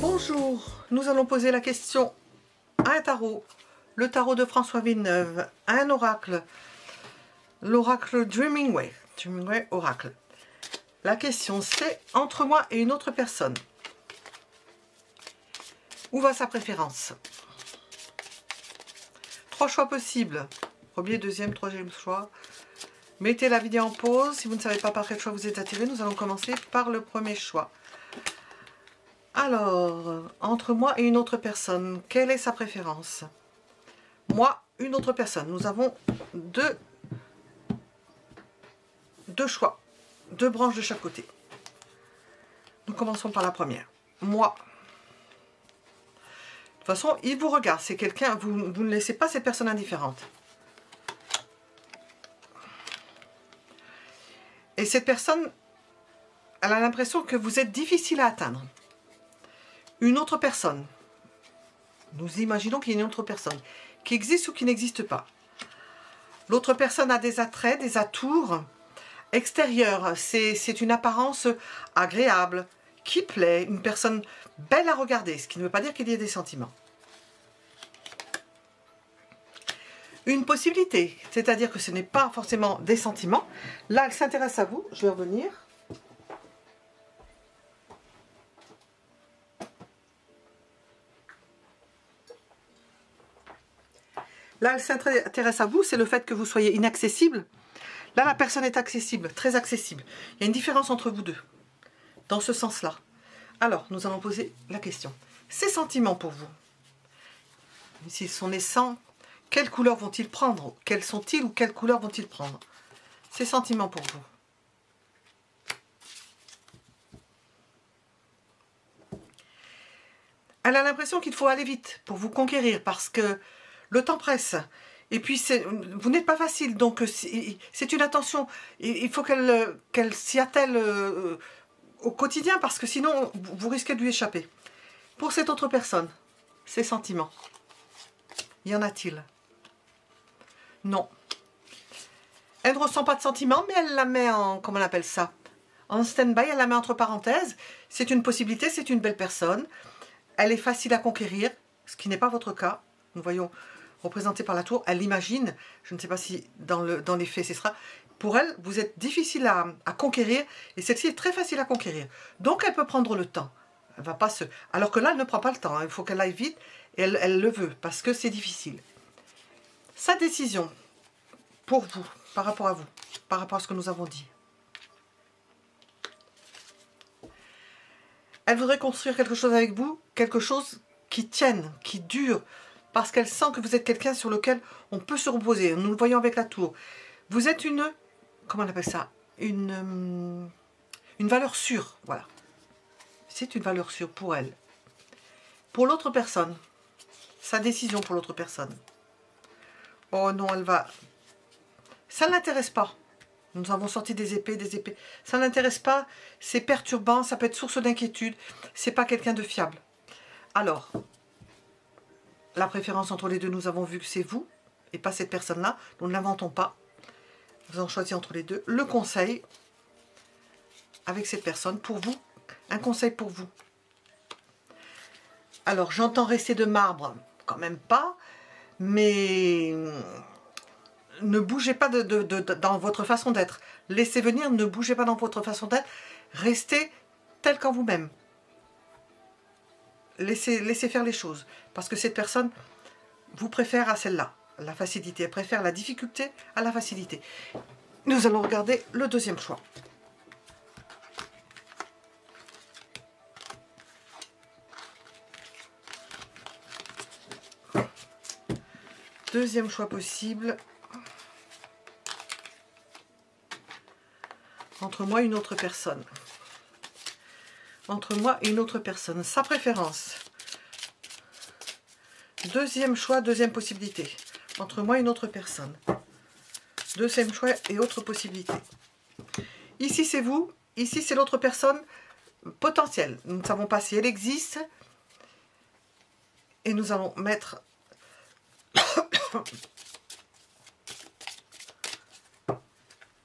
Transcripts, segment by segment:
Bonjour, nous allons poser la question à un tarot, le tarot de François Villeneuve, à un oracle, l'oracle Dreaming Way Oracle. La question c'est, entre moi et une autre personne, où va sa préférence? 3 choix possibles, premier, deuxième, troisième choix. Mettez la vidéo en pause, si vous ne savez pas par quel choix vous êtes attiré, nous allons commencer par le premier choix. Alors, entre moi et une autre personne, quelle est sa préférence? Moi, une autre personne. Nous avons deux choix, 2 branches de chaque côté. Nous commençons par la première. Moi. De toute façon, il vous regarde. C'est quelqu'un, vous ne laissez pas cette personne indifférente. Et cette personne, elle a l'impression que vous êtes difficile à atteindre. Une autre personne. Nous imaginons qu'il y a une autre personne qui existe ou qui n'existe pas. L'autre personne a des attraits, des atours extérieurs. C'est une apparence agréable, qui plaît, une personne belle à regarder, ce qui ne veut pas dire qu'il y ait des sentiments. Une possibilité, c'est-à-dire que ce n'est pas forcément des sentiments. Là, elle s'intéresse à vous. Je vais revenir. Là, elle s'intéresse à vous, c'est le fait que vous soyez inaccessible. Là, la personne est accessible, très accessible. Il y a une différence entre vous deux, dans ce sens-là. Alors, nous allons poser la question. Ces sentiments pour vous, s'ils sont naissants, quelle couleur vont-ils prendre? Quels sont-ils ou quelle couleur vont-ils prendre? Ces sentiments pour vous. Elle a l'impression qu'il faut aller vite pour vous conquérir parce que le temps presse. Et puis, vous n'êtes pas facile, donc c'est une attention. Il faut qu'elle s'y attelle au quotidien parce que sinon, vous risquez de lui échapper. Pour cette autre personne, ses sentiments, y en a-t-il? Non. Elle ne ressent pas de sentiments, mais elle la met en, comment on appelle ça? En stand-by, elle la met entre parenthèses. C'est une possibilité, c'est une belle personne. Elle est facile à conquérir, ce qui n'est pas votre cas. Nous voyons représentée par la tour, elle l'imagine, je ne sais pas si dans les faits ce sera. Pour elle, vous êtes difficile à conquérir et celle-ci est très facile à conquérir. Donc elle peut prendre le temps. Elle va pas se... Alors que là, elle ne prend pas le temps. Hein. Il faut qu'elle aille vite et elle le veut parce que c'est difficile. Sa décision pour vous, par rapport à vous, par rapport à ce que nous avons dit. Elle voudrait construire quelque chose avec vous, quelque chose qui tienne, qui dure, parce qu'elle sent que vous êtes quelqu'un sur lequel on peut se reposer. Nous le voyons avec la tour. Vous êtes une, comment on appelle ça? Une valeur sûre, voilà. C'est une valeur sûre pour elle. Pour l'autre personne, sa décision pour l'autre personne. Oh non, elle va... Ça ne l'intéresse pas. Nous avons sorti des épées, des épées. Ça ne l'intéresse pas, c'est perturbant, ça peut être source d'inquiétude. C'est pas quelqu'un de fiable. Alors, la préférence entre les deux, nous avons vu que c'est vous et pas cette personne-là. Nous ne l'inventons pas. Nous avons choisi entre les deux. Le conseil avec cette personne, pour vous, un conseil pour vous. Alors, j'entends rester de marbre, quand même pas, mais ne bougez pas dans votre façon d'être. Laissez venir, ne bougez pas dans votre façon d'être. Restez tel qu'en vous-même. Laissez faire les choses. Parce que cette personne vous préfère à celle-là. La facilité. Elle préfère la difficulté à la facilité. Nous allons regarder le deuxième choix. Deuxième choix possible. Entre moi et une autre personne. Entre moi et une autre personne. Sa préférence. Deuxième choix, deuxième possibilité. Entre moi et une autre personne. Deuxième choix et autre possibilité. Ici, c'est vous. Ici, c'est l'autre personne potentielle. Nous ne savons pas si elle existe. Et nous allons mettre...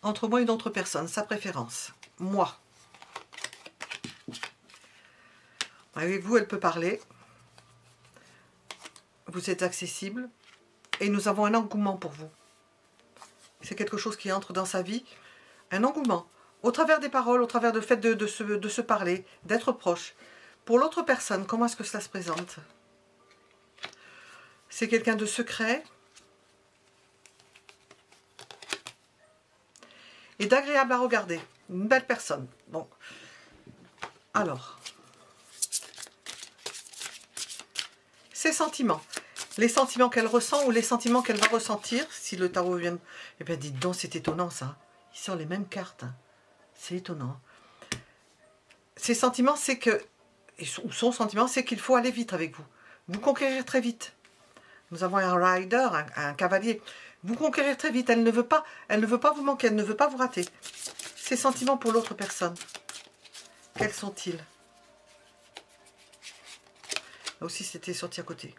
Entre moi et une autre personne, sa préférence. Moi. Avec vous, elle peut parler. Vous êtes accessible. Et nous avons un engouement pour vous. C'est quelque chose qui entre dans sa vie. Un engouement. Au travers des paroles, au travers du fait de se parler, d'être proche. Pour l'autre personne, comment est-ce que cela se présente? C'est quelqu'un de secret. Et d'agréable à regarder. Une belle personne. Bon. Alors. Ses sentiments. Les sentiments qu'elle ressent ou les sentiments qu'elle va ressentir. Si le tarot vient... Eh bien, dites donc, c'est étonnant ça. Il sort les mêmes cartes. C'est étonnant. Ses sentiments, c'est que... Ou son sentiment, c'est qu'il faut aller vite avec vous. Vous conquérir très vite. Nous avons un rider, un cavalier. Vous conquérir très vite. Elle ne veut pas vous manquer. Elle ne veut pas vous rater. Ses sentiments pour l'autre personne. Quels sont-ils? Là aussi, c'était sorti à côté.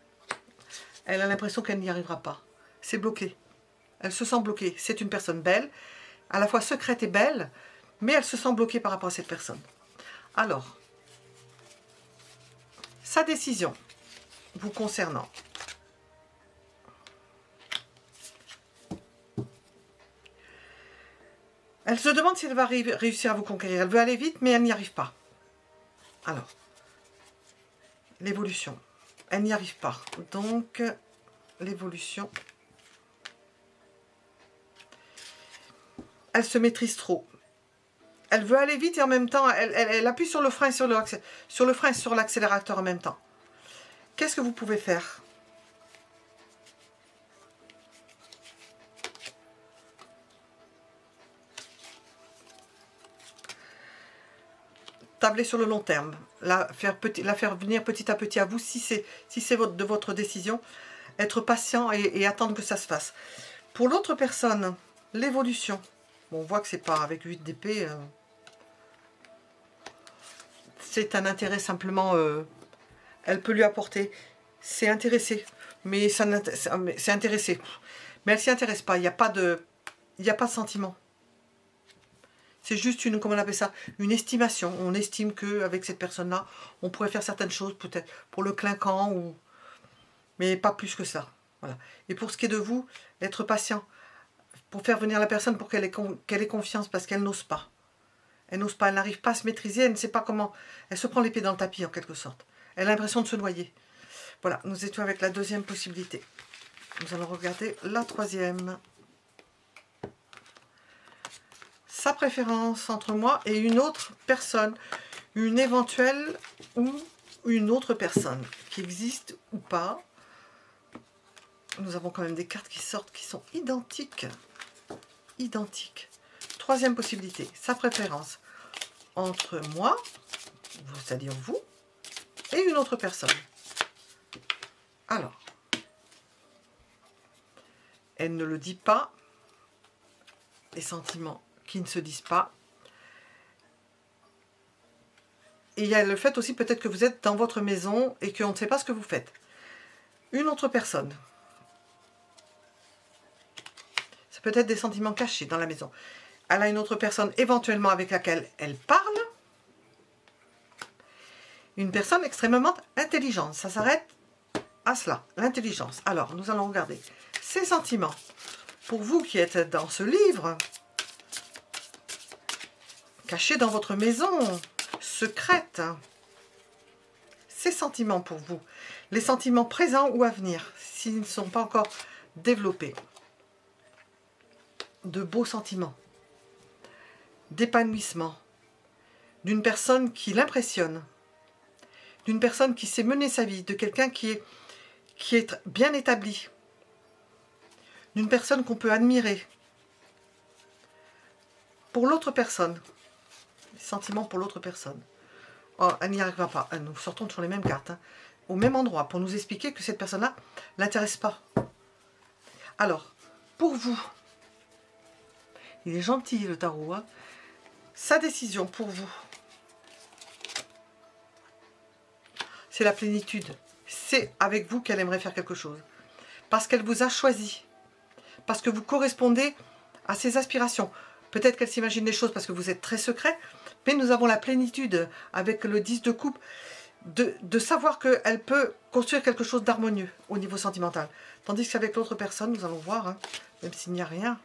Elle a l'impression qu'elle n'y arrivera pas. C'est bloqué. Elle se sent bloquée. C'est une personne belle, à la fois secrète et belle, mais elle se sent bloquée par rapport à cette personne. Alors, sa décision vous concernant. Elle se demande si elle va réussir à vous conquérir. Elle veut aller vite, mais elle n'y arrive pas. Alors, l'évolution. Elle n'y arrive pas. Donc, l'évolution. Elle se maîtrise trop. Elle veut aller vite et en même temps, elle appuie sur le frein et sur l'accélérateur en même temps. Qu'est-ce que vous pouvez faire? Tabler sur le long terme, la faire venir petit à petit à vous, si c'est de votre décision, être patient et attendre que ça se fasse. Pour l'autre personne, l'évolution, bon, on voit que c'est pas avec 8 d'épée, c'est un intérêt simplement, elle peut lui apporter, c'est intéressé, mais c'est intéressé, mais elle s'y intéresse pas, il n'y a pas de sentiment. C'est juste une, comment on appelle ça, une estimation. On estime qu'avec cette personne-là, on pourrait faire certaines choses, peut-être pour le clinquant, mais pas plus que ça. Voilà. Et pour ce qui est de vous, être patient, pour faire venir la personne, pour qu'elle ait confiance, parce qu'elle n'ose pas. Elle n'ose pas, elle n'arrive pas à se maîtriser, elle ne sait pas comment. Elle se prend les pieds dans le tapis, en quelque sorte. Elle a l'impression de se noyer. Voilà, nous étions avec la deuxième possibilité. Nous allons regarder la troisième. Sa préférence entre moi et une autre personne, une éventuelle ou une autre personne qui existe ou pas. Nous avons quand même des cartes qui sortent qui sont identiques. Identiques. Troisième possibilité, sa préférence entre moi, c'est-à-dire vous, et une autre personne. Alors, elle ne le dit pas, les sentiments qui ne se disent pas. Et il y a le fait aussi peut-être que vous êtes dans votre maison et qu'on ne sait pas ce que vous faites. Une autre personne. C'est peut-être des sentiments cachés dans la maison. Elle a une autre personne éventuellement avec laquelle elle parle. Une personne extrêmement intelligente. Ça s'arrête à cela, l'intelligence. Alors, nous allons regarder ces sentiments. Pour vous qui êtes dans ce livre, caché dans votre maison, secrète, ces sentiments pour vous, les sentiments présents ou à venir, s'ils ne sont pas encore développés, de beaux sentiments, d'épanouissement, d'une personne qui l'impressionne, d'une personne qui sait mener sa vie, de quelqu'un qui est bien établi, d'une personne qu'on peut admirer. Pour l'autre personne, sentiments pour l'autre personne. Oh, elle n'y arrivera pas. Nous sortons sur les mêmes cartes, hein, au même endroit, pour nous expliquer que cette personne-là ne l'intéresse pas. Alors, pour vous, il est gentil le tarot, hein, sa décision pour vous, c'est la plénitude. C'est avec vous qu'elle aimerait faire quelque chose. Parce qu'elle vous a choisi. Parce que vous correspondez à ses aspirations. Peut-être qu'elle s'imagine des choses parce que vous êtes très secret, mais nous avons la plénitude avec le 10 de coupe. de savoir qu'elle peut construire quelque chose d'harmonieux au niveau sentimental. Tandis qu'avec l'autre personne, nous allons voir, hein, même s'il n'y a rien,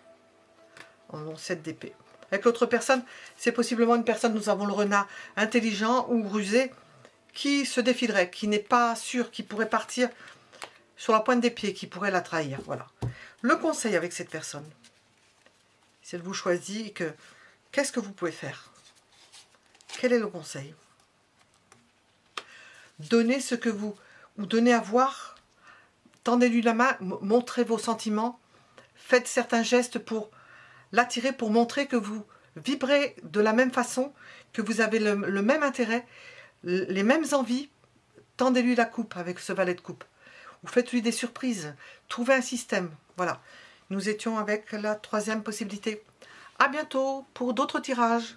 on a 7 d'épée. Avec l'autre personne, c'est possiblement une personne, nous avons le renard, intelligent ou rusé, qui se défilerait, qui n'est pas sûr, qui pourrait partir sur la pointe des pieds, qui pourrait la trahir. Voilà. Le conseil avec cette personne, si elle vous choisit, qu'est-ce que vous pouvez faire? Quel est le conseil? Donnez ce que vous, ou donnez à voir, tendez-lui la main, montrez vos sentiments, faites certains gestes pour l'attirer, pour montrer que vous vibrez de la même façon, que vous avez le même intérêt, les mêmes envies. Tendez-lui la coupe avec ce valet de coupe. Ou faites-lui des surprises. Trouvez un système. Voilà. Nous étions avec la 3e possibilité. À bientôt pour d'autres tirages.